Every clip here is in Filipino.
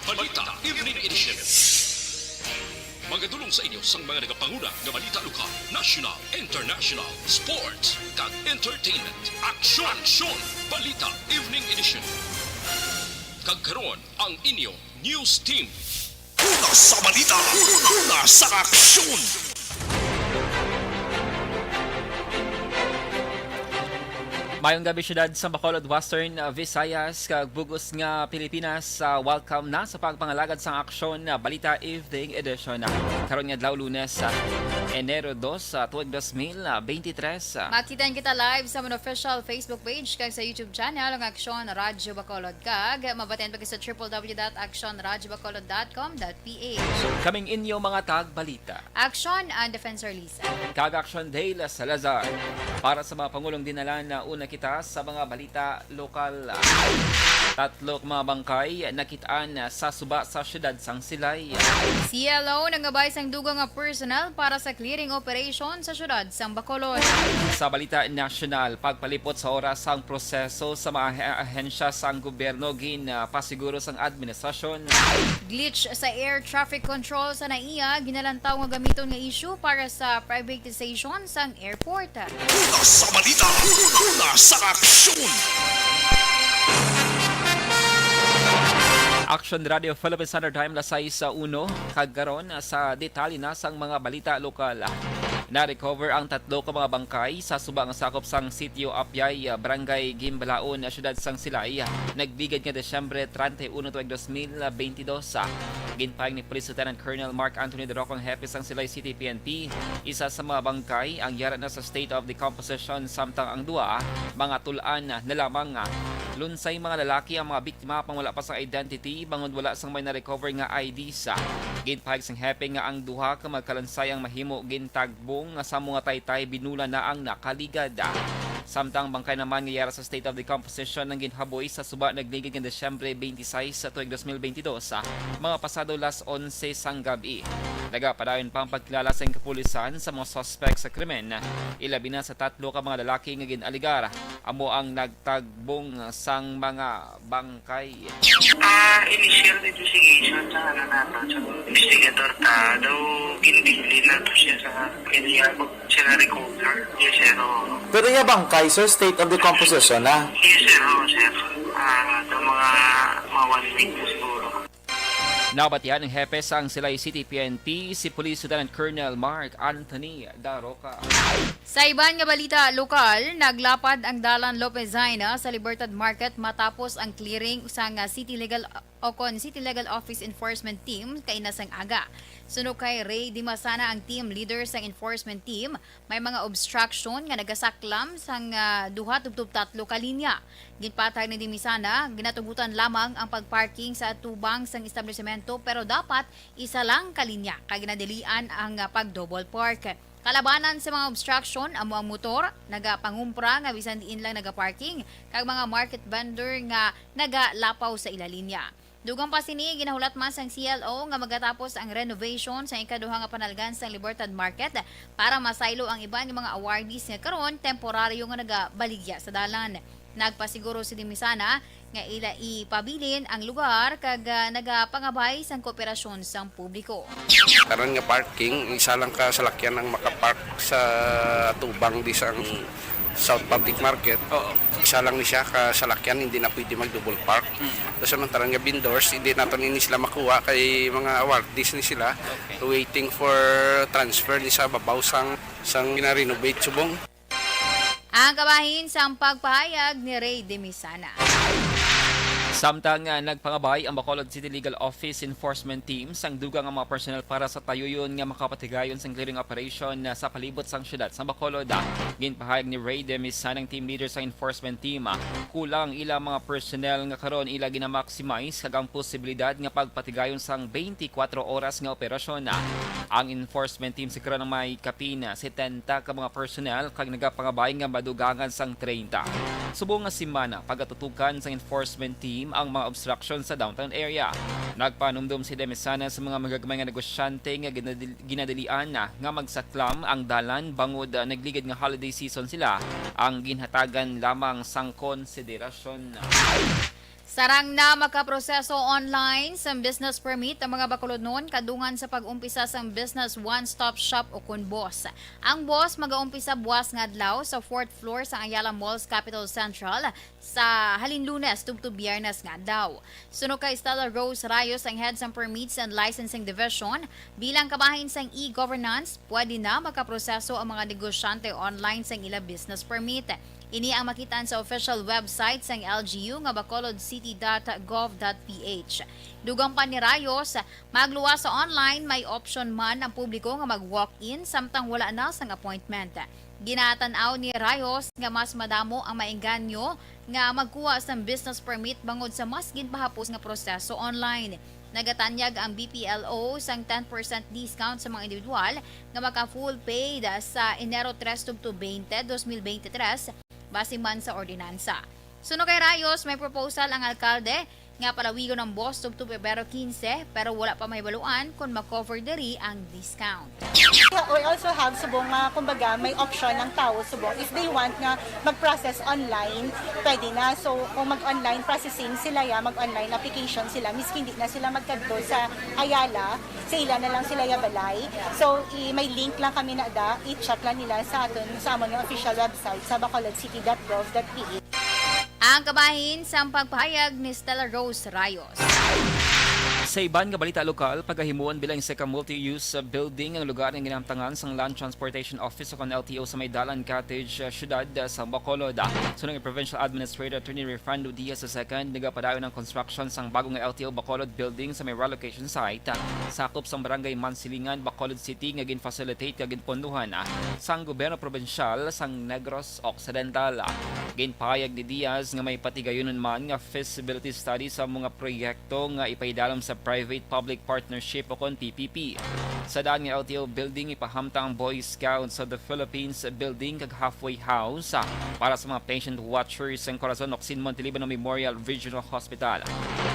Balita Evening Edition. Magadulong sa inyo sang mga nagapanguna nga balita lokal, national, international, sports, kag entertainment. Aksyon! Balita Evening Edition. Kag karon ang inyo news team. Una sa balita, una sa aksyon. Mayong gabi syudad sa Bacolod, Western Visayas, kag bugos nga Pilipinas. Welcome na sa pagpangalagad sa aksyon na Balita Evening Edition. Karon nga adlaw Lunes, Enero 2, tuig 2023. Makitan kita live sa mga official Facebook page kag sa YouTube channel ng Aksyon Radyo Bacolod, kag mabaten pa sa www.actionradyobacolod.com.ph. Kaming inyo mga tag-balita. Aksyon and Defensor Lisa. Kag Aksyon Dale Salazar. Para sa mga Pangulong dinala na una kita sa mga balita lokal. Tatlong mga bangkay nakitaan sa suba sa syudad sang Silay. CLO nangabay sang dugang nga personnel para sa clearing operation sa syudad sang Bacolod. Sa balita nasyonal, pagpalipot sa oras ang proseso sa mga ahensya sang gobyerno pasiguro sang administrasyon. Glitch sa air traffic control sa NAIA ginalantaw nga gamiton nga issue para sa privatization sang airport. Una sa balita, una sa aksyon. Action Radio Philippine Standard Time lasay sa 1 kagkaron sa detalye na sang mga balita lokal. Na-recover ang tatlo ka mga bangkay sa subang sakop sang Sitio Apyay, Barangay Gimbalaon, syudad sang Silay. Nagbigad nga Desyembre 31, 2022. Ginpahayag ni Police Lieutenant Colonel Mark Anthony Derocong Hepe sang Silay City PNP. Isa sa mga bangkay ang yara na sa state of decomposition, samtang ang duwa mga tulaan na lamang. Lunsay mga lalaki ang mga biktima pang wala pa sa identity bangod wala sang may na-recover nga IDs. Ginpahayag sang Hepe nga ang duha ka magkalansay ang mahimo gintagbong sa mga taytay binula na ang nakaligad. Samtang bangkay naman nga yara sa state of decomposition ng ginhaboy sa suba nagligid ng Desyembre 26 sa tuig 2022 mga pasado las 11 sang gabi. Nagapadayon pa ang pagkilala sa kapulisan sa mga suspect sa krimen. Ilabi na sa tatlo ka mga lalaki nga ginaligar amo ang nagtagbong sang mga bangkay. Initial investigation sa nato sa investigator ta daw ginbili na to siya sa kanya siya na recover. Yes, sir. Pero yung bangkay, sir, state of decomposition na. Yes, sir. Sir. Daw mga 1 week na siguro. Nabatihan ng hepe sang Silay City PNP si Police Lieutenant Colonel Mark Anthony Daroca. Sa iban nga balita lokal, naglapad ang Dalan Lopezina sa Libertad Market matapos ang clearing sa City Legal Office Enforcement Team kay nasang aga. Suno kay Ray Dimasana ang team leader sa enforcement team, may mga obstruction nga nagasaklam sang duha tubtub tatlo ka linya. Ginpatay ni Dimasana, ginatugutan lamang ang pagparking sa tubang sang establishmento pero dapat isa lang ka linya kay ginadilian ang pag-double park. Kalabanan sa mga obstruction, amo ang motor, nagapangumpra nga bisan diin lang nagaparking, kag mga market vendor nga nagalapaw sa ilalinya. Dugang pa sini, ginahulat man sang CLO nga magatapos ang renovation sa ikaduha nga panalgan sa Libertad Market para masaylo ang iban nga mga awardees nga karon temporaryo nga nagabaligya sa dalan. Nagpasiguro si Dimisana nga ila ipabilin ang lugar kag nagapangabay sang kooperasyon sang publiko. Karon nga parking, isa lang ka salakyan ang makapark sa tubang di sang South Public Market. Isa lang ni siya ka salakyan, hindi na pwede mag-double park. Tapos anong tarang nga vendors, hindi natin ini sila makuha kay mga awardees ni sila. Waiting for transfer ni sa babaw sang gina-renovate subong. Ang kabahin sa pagpahayag ni Ray Dimisana. Samtang nagpangabay ang Bacolod City Legal Office Enforcement Team sang dugang ang mga personnel para sa tayuyon nga makapatigayon sang clearing operation sa palibot sang syudad sa Bacolod. Ginpahayag ni Ray Dimisana ng team leader sa enforcement team, kulang ilang mga personnel nga karon ila gina-maximize kag ang posibilidad nga pagpatigayon sang 24 oras nga operasyon. Ang enforcement team si karon may kapin 70 ka mga personnel kag nagapangabay nga madugangan sang 30. Subong nga semana pagatutukan sa enforcement team ang mga obstruction sa downtown area. Nagpanumdum si Dimisana sa mga magagamay nga negosyante nga ginadilian na nga magsaklam ang dalan bangod nagligid nga holiday season sila ang ginhatagan lamang sang konsiderasyon. Sarang na makaproseso online sa business permit ang mga bakulod noon kadungan sa pag-umpisa sa business one-stop shop o kun BOSS. Ang BOSS mag-aumpisa buwas nga adlaw sa 4th floor sa Ayala Malls Capital Central sa halin Lunes tubto Biyernes nga adlaw. Suno kay Stella Rose Rayos ang head sa Permits and Licensing Division, bilang kabahin sang e-governance, pwede na makaproseso ang mga negosyante online sa ila business permit. Ini ang makitaan sa official website sang LGU nga bacolodcity.gov.ph. Dugang pa ni Rayos, magluwas sa online, may option man ang publiko nga mag-walk-in samtang wala na sang appointment. Ginatanaw ni Rayos nga mas madamo ang maengganyo nga magkuha sa business permit bangod sa mas ginpahapos nga proseso online. Nagatanyag ang BPLO sang 10% discount sa mga individual nga maka-full paid sa Enero 3 to 20, 2023 base man sa ordinansa. Suno kay Rayos, may proposal ang alkalde nga palawigon ng BOSS tubto Pebrero 15 pero wala pa may baluan kung ma-cover diri ang discount. We also have subong kumbaga may option ng tao subong if they want nga mag-process online, pwede na. So kung mag-online processing sila mag-online application sila miski hindi na sila magkadto sa Ayala, sa ila na lang sila balay. So may link lang kami na i-check lang nila sa aton sa amon nga official website sa bacolodcity.gov.ph. Ang kabahin sa pagpahayag ni Stella Rose Rayos. Sa iban nga balita lokal, pagahimuon bilang sa multi-use building ang lugar ng ginamtangan sa Land Transportation Office o LTO sa Maydalan Cottage, syudad sa Bacolod. Sunod ng Provincial Administrator Attorney Refrando Diaz II, nagapadayon ng construction sa bagong LTO Bacolod building sa may relocation site. Sakop sa barangay Mansilingan, Bacolod City nga gin-facilitate nga ginponduhan sa gobyerno provincial sa Negros Occidental. Ginpahayag ni Diaz nga may patigayonon man nga feasibility study sa mga proyekto nga ipaidalam sa Private-Public Partnership o PPP. Sa daan nga LTO building, ipahamtang ang Boy Scouts of the Philippines building kag halfway house para sa mga patient watchers ng Corazon Ocsin Montiliban Memorial Regional Hospital.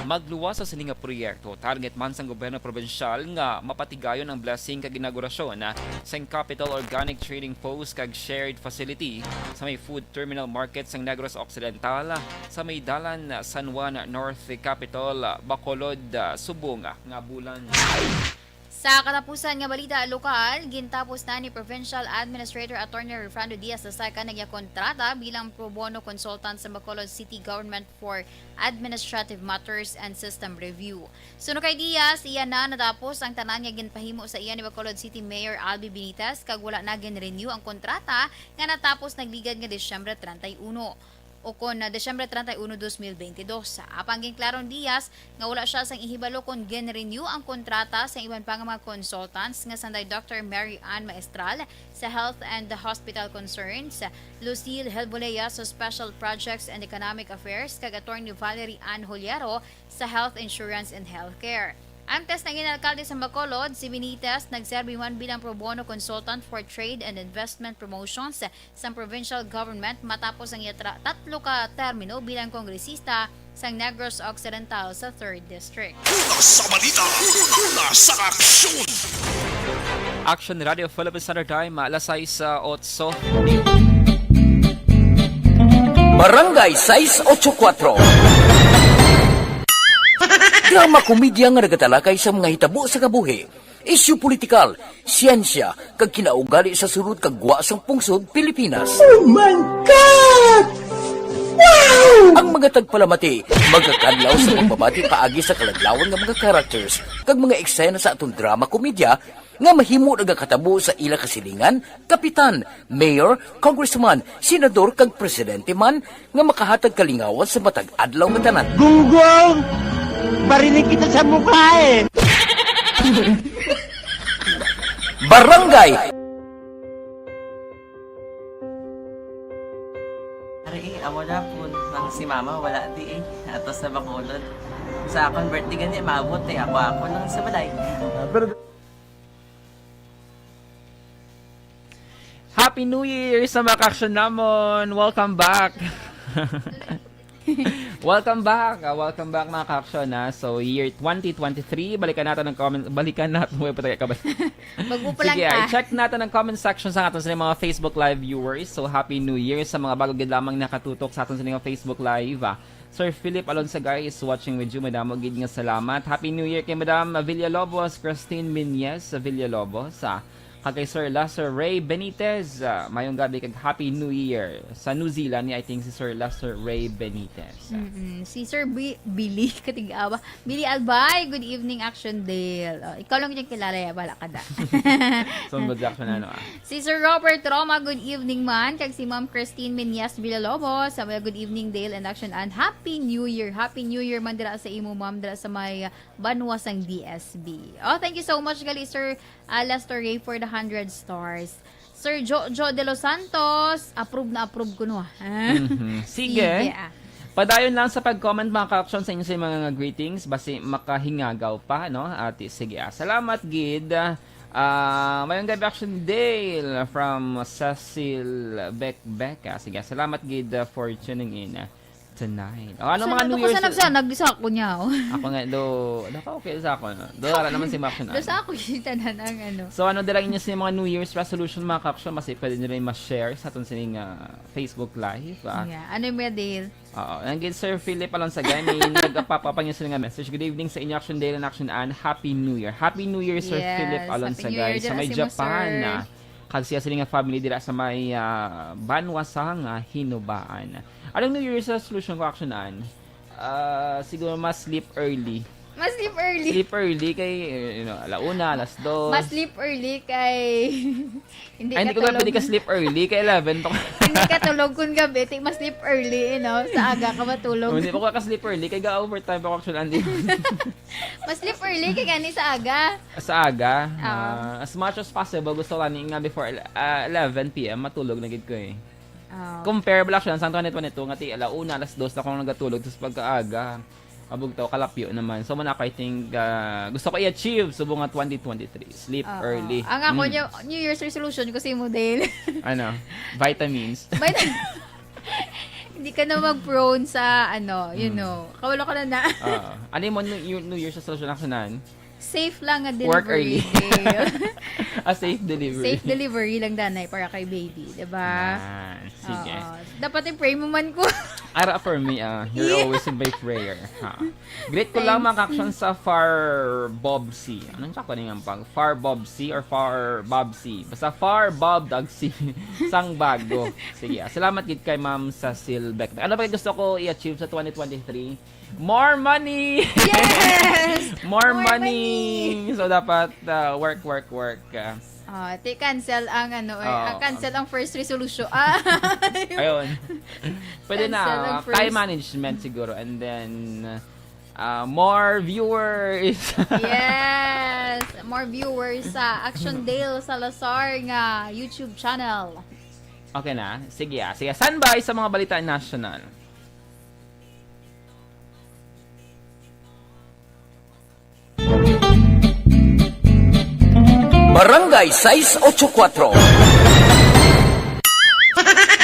Magluwas sa sininga proyekto, target man sa gobyerno provincial nga mapatigayon ang blessing kag inaugurasyon sa Capital Organic Trading Post kag shared facility sa may food terminal market sa Negros Occidental sa may dalan San Juan North Capital, Bacolod, Subong nga bulan. Sa katapusan nga balita lokal, gintapos na ni Provincial Administrator Attorney Refrando Diaz II nagya kontrata bilang pro bono consultant sa Bacolod City Government for Administrative Matters and System Review. Suno kay Diaz, iya na natapos ang tanan nga ginpahimo sa iya ni Bacolod City Mayor Albi Benitez kag wala na gin-renew ang kontrata nga natapos nagligad nga Disyembre 31. O kon na Desyembre 31, 2022. Apang ginklaron Diaz nga wala siya sang ihibalo kung gen-renew ang kontrata sa iban pang mga consultants nga sanday Dr. Mary Ann Maestral sa Health and Hospital Concerns, Lucille Helbolea sa Special Projects and Economic Affairs kag Attorney Valerie Ann Juliero sa Health Insurance and Healthcare. Antes ng inalkalde sa Bacolod, si Benitez nagserbi man bilang pro bono consultant for trade and investment promotions sa provincial government matapos ang tatlo ka termino bilang kongresista sa Negros Occidental sa 3rd District. Una sa balita, una sa aksyon. Action Radio Philippine Standard Time, alas 6:08. Barangay 684. Drama komedya nga nagatalakay sa mga hitabo sa kabuhi, isyu politikal, siyensya, kag kinaugali sa sulod kag guwasang pungsod Pilipinas. Oh my God! Wow! Ang mga tagpalamati, magkakadlaw sa pagbabati paagi sa kaladlawan ng mga characters, kag mga eksena sa atong drama komedya, nga mahimo nagakatabo sa ila kasilingan, kapitan, mayor, congressman, senador, kag presidente man, nga makahatag kalingawan sa matag adlaw nga tanan. Gunggong! Barinig kita sa mukha eh! Barangay! Ari amo na po nang si mama wala di atos na Bacolod. Sa akong birthday gani maabot ako nang sa balay. Happy New Year sa mga ka-action namon! Welcome back! Welcome back mga ka-action So year 2023, balikan natin mo Mag-upo lang Sige, ka. check natin ang comment section sa atin sa mga Facebook Live viewers. So happy New Year sa mga bago gid lamang nakatutok sa atin sa mga Facebook Live. Sir Philip Alonsagay is watching with you. Madam, gid nga salamat. Happy New Year kay Madam Villalobos, Christine Minyes Villalobos. Kay Sir Lester Ray Benitez, mayong gabi kag Happy New Year. Sa New Zealand ni I think si Sir Lester Ray Benitez. Si Sir Billy Katigawa. Billy Albay, good evening Action Dale. Ikaw lang yung kilala ya, bala ka da. So good action Si Sir Robert Roma, good evening man. Kag si Ma'am Christine Minyas Villalobos, good evening Dale and Action and Happy New Year. Happy New Year man dira sa imo ma'am dira sa may Banwasang DSB. Thank you so much gali Sir Lester Ray for the 100 stars. Sir Joe De Los Santos, approve na approve ko no. Sige. Padayon lang sa pag-comment mga ka-action sa inyo sa mga greetings basi makahingagaw pa no. At sige. Salamat gid. Mayong gabi Action Dale from Cecil Beck. Sige. Salamat gid for tuning in tonight. Ano mga New Year's? Nagdisa ko niya. Ako nga okay sa ako. Wala naman si Maction. Sa ako kita na ng So dala inyo sa mga New Year's resolution mga ka-action kasi pwede nyo rin ma-share sa atong sining Facebook Live. Ano yung Dale? Nanggit Sir Philip Alonsagay, may nagpapapangyo sila nga message. Good evening sa inyo Action Dale and Action Ann. Happy New Year. Happy New Year Sir Philip Alonsagay sa may Japan. Kag siya sila nga family dira sa may Banwasang Hinubaan. Anong New Year's resolution ko Action Ann? Siguro mas sleep early. Mas sleep early. Sleep early kay, alauna, alas 2. Mas sleep early kay... hindi ko pwede ka sleep early kay 11. Hindi ka tulog kung gabi. Mas sleep early, Sa aga ka matulog. Hindi pa ka sleep early kay ga-overtime ako Action Ann. Mas sleep early kay gani sa aga. Sa aga? As much as possible, gusto lang nga before 11 p.m. matulog na gid ko eh. Comparable Action sa 2022 nga ti alauna, alas 2 na akong nagatulog tapos pagkaaga. Abugtaw kalapyo naman. So man ako I think gusto ko i-achieve sa bunga 2023. Sleep early. Ang ako New Year's resolution ko si Model. Vitamins. Hindi ka na mag-prone sa kawalo ka na. Ano mo New Year's resolution Action? Safe lang nga delivery. Work early. Safe delivery. Safe delivery lang danay para kay baby, 'di ba? Sige. Dapat i-pray mo man ko. Ara for me, you're always in my prayer. Great ko lang mga action sa Far Bobsy. Anong tsaka niya pang? Far Bobsy or Far Bobsy? Basta Far Bob Dagsy. Sang bago. Sige. Salamat gid kay Ma'am Cecil Beck. Ano pa gusto ko i-achieve sa 2023? More money! Yes! More money! So, dapat work. Cancel ang cancel ang first resolution. Ayun. Pwede na. First. Time management siguro. And then, more viewers. Yes! More viewers sa Action Dale Salazar nga YouTube channel. Okay na. Sige. Standby sa mga balita national. Barangay 684.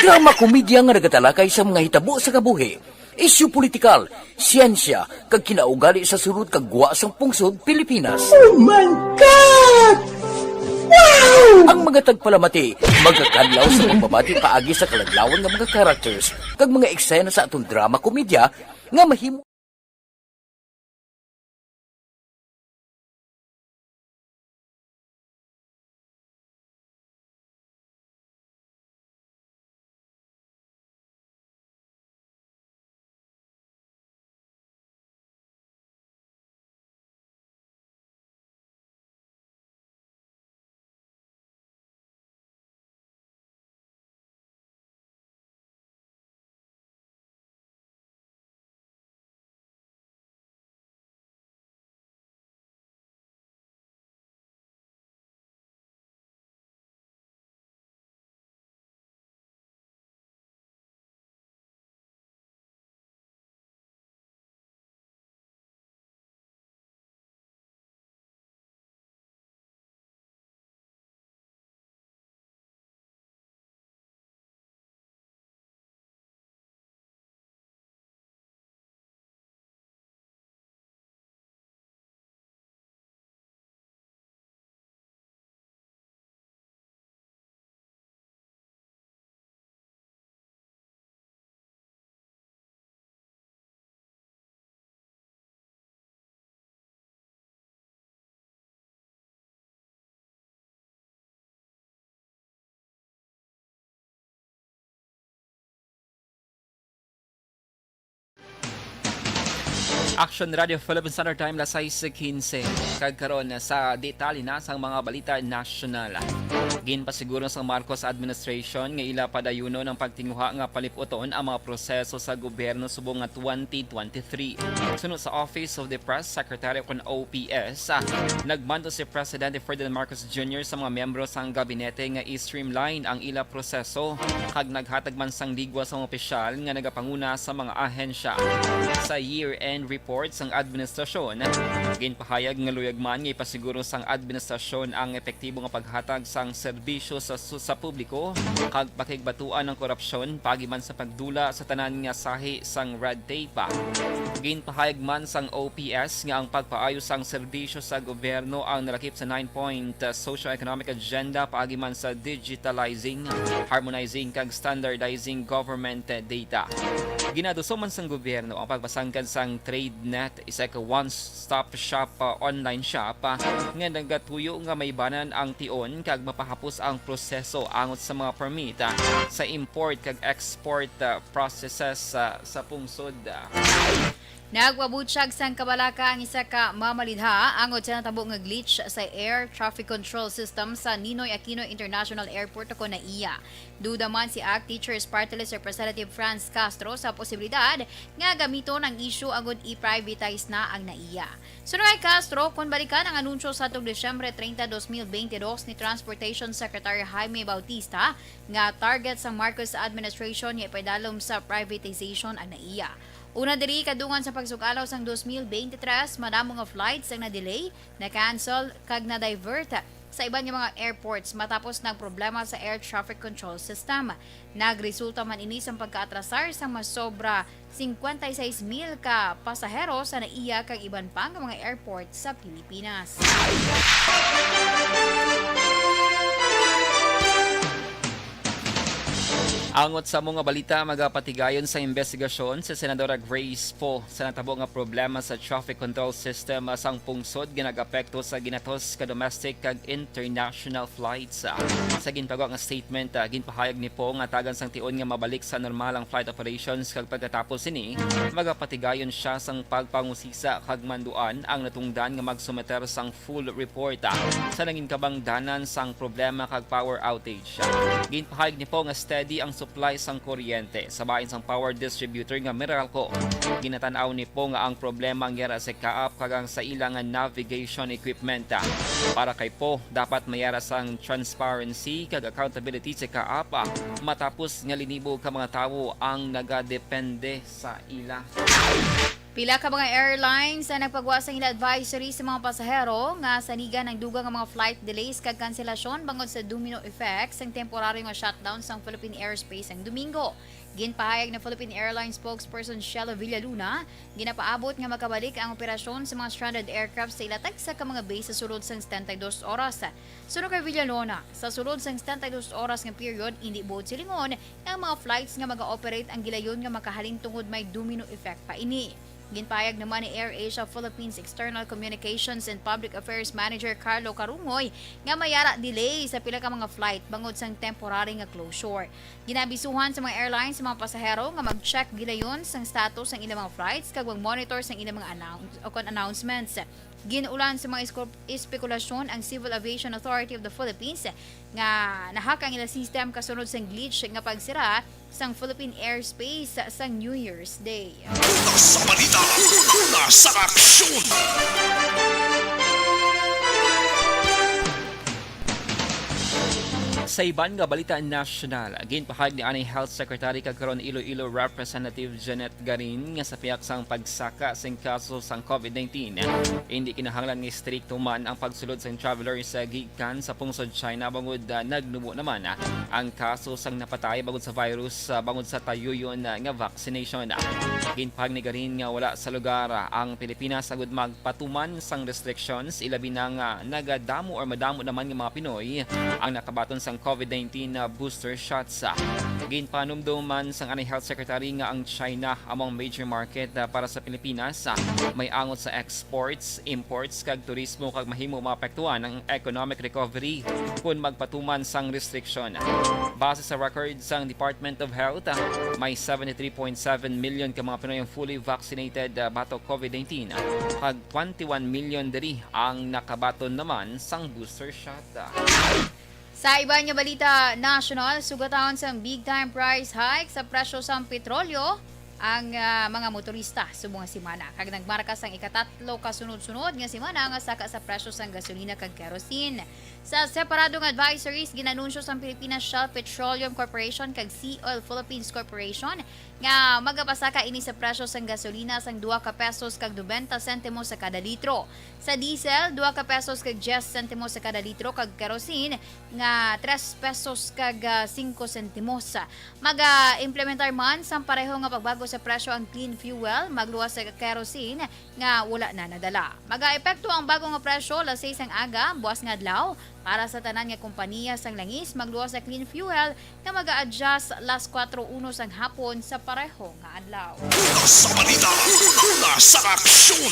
Drama komedya nga nagatalakay sa mga hitabo sa kabuhi. Isyu politikal, siyensya, kag kinaugali sa surut kag guwa sang pungsod Pilipinas. Oh my God! Wow! Ang mga tagpalamati, magkakadlaw sa pagbabati paagi sa kaladlawan ng mga characters kag mga eksena sa atong drama komedya nga mahimo Action Radio Philippine Standard Time la 6:15 kagkaron sa detalye na sang mga balita nasyonal. Ginpasiguro sa Marcos administration nga ila padayuno ng pagtinguha nga paliputon ang mga proseso sa gobyerno subong nga 2023. Sunod sa Office of the Press Secretary kon OPS, nagmando si Presidente Ferdinand Marcos Jr. sa mga miyembro sang gabinete nga i-streamline ang ila proseso kag naghatag man sang ligwa sa mga opisyal nga nagapanguna sa mga ahensya. Sa year-end reports ang administrasyon, ginpahayag nga luyagman nga ipasiguro sang administrasyon ang epektibo nga paghatag sang serbisyo sa publiko kag pakigbatuan ng korupsyon pagiman sa pagdula sa tanan nga sahi sang red tape. Ginpahayag man sang OPS nga ang pagpaayo sang serbisyo sa gobyerno ang nalakip sa 9-point socio-economic agenda pagiman sa digitalizing, harmonizing kag standardizing government data. Ginaduso man sang gobyerno ang pagbasangkan sang TradeNet, isa ka one-stop shop online shop nga nagatuyo nga may banan ang tion kag mapahapos ang proseso angot sa mga permit sa import kag export processes sa pungsod. Nagwabutyag sang kabalaka ang isa ka mamalidha angod sa natabo nga glitch sa air traffic control system sa Ninoy Aquino International Airport ako na iya. Duda man si ACT Teachers Party List Representative Franz Castro sa posibilidad nga gamiton ang issue angod i-privatize na ang naiya. Sunod kay Castro, kung balikan ang anunsyo sa Desyembre 30, 2022 ni Transportation Secretary Jaime Bautista nga target sa Marcos administration nga ipadalom sa privatization ang naiya. Una diri kadungan sa pagsukalaw sang 2023, madamo nga flights ang na-delay, na-cancel kag na-divert sa iban nga mga airports matapos nagproblema sa air traffic control system. Nagresulta man ini sa pagkaatrasar sa mas sobra 56,000 ka pasahero sa naiya kag iban pa nga mga airports sa Pilipinas. Angot sa mga balita, magapatigayon sa investigasyon si Senadora Grace Poe sa natabo nga problema sa traffic control system sang pungsod ginagapekto sa ginatos ka domestic kag international flights. Sa ginpagawa nga statement, ginpahayag ni Poe nga tagan sang tion nga mabalik sa normalang flight operations kag pagkatapos ini, magapatigayon siya sang pagpangusisa kag manduan ang natungdan nga magsumeter sang full report sa nanginkabangdanan sang problema kag power outage. Ginpahayag ni Poe nga steady ang supply sang kuryente sa bahin sang power distributor nga Meralco. Ginatanaw ni Po nga ang problema ang yara sa kaap kagang sa ilang navigation equipment. Para kay Po, dapat mayara sang transparency kag accountability sa kaap matapos nga linibo ka mga tawo ang nagadepende sa ila. Pila ka mga airlines na nagpagawa sa ila advisory sa mga pasahero nga saniga ng dugang nga mga flight delays kag kanselasyon bangod sa domino effect sang temporaryo nga shutdown sang Philippine airspace ang Domingo. Ginpahayag na Philippine Airlines spokesperson Shella Villaluna, ginapaabot nga makabalik ang operasyon sa mga stranded aircraft sa ilatag sa mga base sa sulod sang 72 oras. Sunod kay Villalona, sa sulod sang 72 oras nga period, hindi buod silingon ang mga flights nga mag-ooperate ang gilayon nga makahalin tungod may domino effect pa ini. Ginpayag naman ni AirAsia Philippines External Communications and Public Affairs Manager Carlo Carungoy nga mayara delay sa pila ka mga flight bangod sang temporary nga closure. Ginabisuhan sa mga airlines sa mga pasahero nga mag-check gilayon sang status ng ilang mga flights kag mag-monitor sang ilang mga announcements. Ginuulan sa mga espekulasyon ang Civil Aviation Authority of the Philippines nga nahak ang ilang system kasunod sang glitch nga pagsira sang Philippine airspace sang New Year's Day. Una sa balita, una sa aksyon. Sa iban nga balita nasyonal, ginpahayag ni Anay Health Secretary kagkaron Iloilo Representative Janet Garin nga sa piyak sang pagsaka sang kaso sang COVID-19. Hindi kinahanglan nga strikto man ang pagsulod sang traveler sa gikan sa pungsod China bangod nagnubo naman ang kaso sang napatay bangod sa virus bangod sa tayuyon nga vaccination. Ginpahayag ni Garin nga wala sa lugar ang Pilipinas agud magpatuman sang restrictions ilabi na nga nagadamo or madamo naman nga mga Pinoy ang nakabaton sang COVID-19 booster shots. Ginpanumduman sang anay Health Secretary nga ang China among major market para sa Pilipinas may angot sa exports, imports kag turismo kag mahimo maapektuhan ang economic recovery kung magpatuman sang restriction. Base sa records sang Department of Health, may 73.7 million ka mga Pinoy ang fully vaccinated batok COVID-19 kag 21 million diri ang nakabaton naman sang booster shot. Sa iba nga balita national, sugataon sa big time price hike sa presyo sa petrolyo ang mga motorista subong nga semana. Kag nagmarka sang ikatatlo kasunod-sunod nga semana nga saka sa presyo sang gasolina kag kerosene. Sa separadong advisories, ginanunsyo sa Pilipinas Shell Petroleum Corporation kag Sea Oil Philippines Corporation nga magapasaka ini sa presyo sang gasolina sang 2 ka pesos kag 90 sentimos sa kada litro. Sa diesel, 2 ka pesos kag 10 sentimos sa kada litro kag kerosene nga 3 pesos kag 5 sentimos. Mag-implementar man sang pareho nga pagbago sa presyo ang clean fuel, magluwas sa kerosene nga wala na nadala. Mag-epekto ang bago nga presyo las 6 ang aga, buwas nga adlaw. Para sa tanan nga kompanya sang langis, magluwas sa clean fuel nga mag-a-adjust las 4:01 sang hapon sa pareho nga adlaw. Una sa balita, una sa aksyon.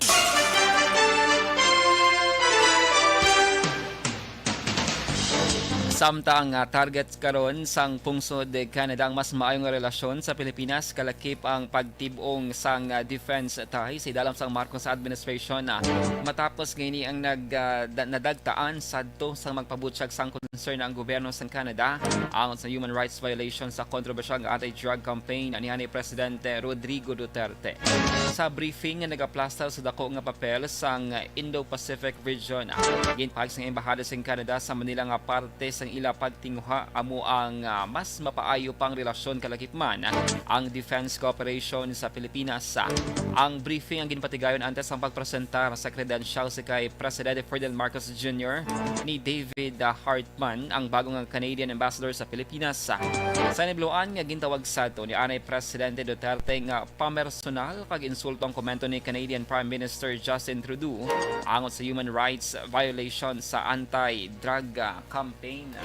Samtang target karon sang pungsod Canada ang mas maayong nga relasyon sa Pilipinas kalakip ang pagtibong sang defense ties sa dalam sang Marcos administration matapos ngayon ang nadagtaan sadto sang magpabutyag sang concern ang gobyerno sang Canada ang sa human rights violation sa kontrobersyal nga anti-drug campaign ani Presidente Rodrigo Duterte. Sa briefing nga nagaplastaw sa dako nga papel sang Indo-Pacific region ginpahag sang embahada sang Canada sa Manila nga parte sang ila pagtinguha amo ang mas mapaayo pang relasyon kalakip-man ang defense cooperation sa Pilipinas. Ang briefing ang ginpatigayon antes ang pagpresentar sa credential sa kay Presidente Ferdinand Marcos Jr. ni David Hartman ang bagong Canadian Ambassador sa Pilipinas. Sa nibluan nga gintawag sadto ni Presidente Duterte nga pamersonal kag insulto ang komento ni Canadian Prime Minister Justin Trudeau angot sa human rights violation sa anti-drug campaign.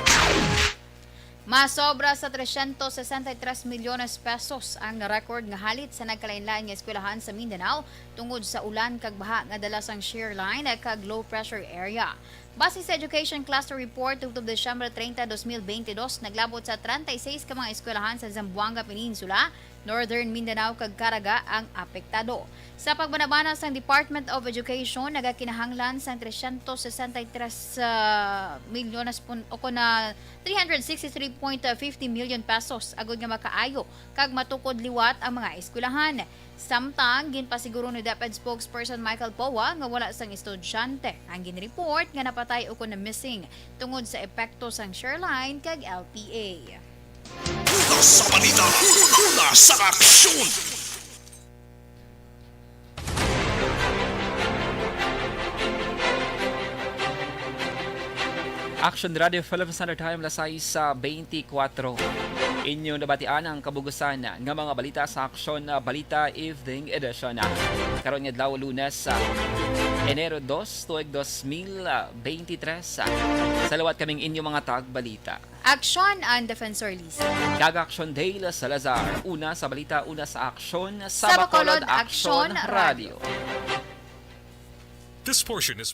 Masobra sa 363 milyones pesos ang record nga halit sa nagkalain-lain nga eskwelahan sa Mindanao tungod sa ulan kag baha nga dala sang shear line kag low pressure area. Base sa Education Cluster Report tungtod Desyembre 30, 2022, naglabot sa 36 ka mga eskwelahan sa Zamboanga Peninsula, Northern Mindanao kag Caraga ang apektado. Sa pagbanabana sa Department of Education, nagakinahanglan sa 363 milyones o na 363.50 million pesos agud nga makaayo kag matukod liwat ang mga eskwelahan. Samtang ginpasiguro ni DepEd spokesperson Michael Powa nga wala sang estudyante ang ginreport nga napatay o na missing tungod sa epekto sang shoreline kag LPA. Una sa balita, una sa aksyon. Action Radio Philippine Standard Time lasay sa 24. Inyong nabatian ang kabugusan nga mga balita sa Action Balita Evening Edition. Karon nga adlaw Lunes sa Enero 2, tuig 2023. Salawat kaming inyong mga tagbalita. Action ang Defensor Lisa. Kag-Action Day Salazar. Una sa balita, una sa aksyon Sa Bacolod Action Radio. This portion is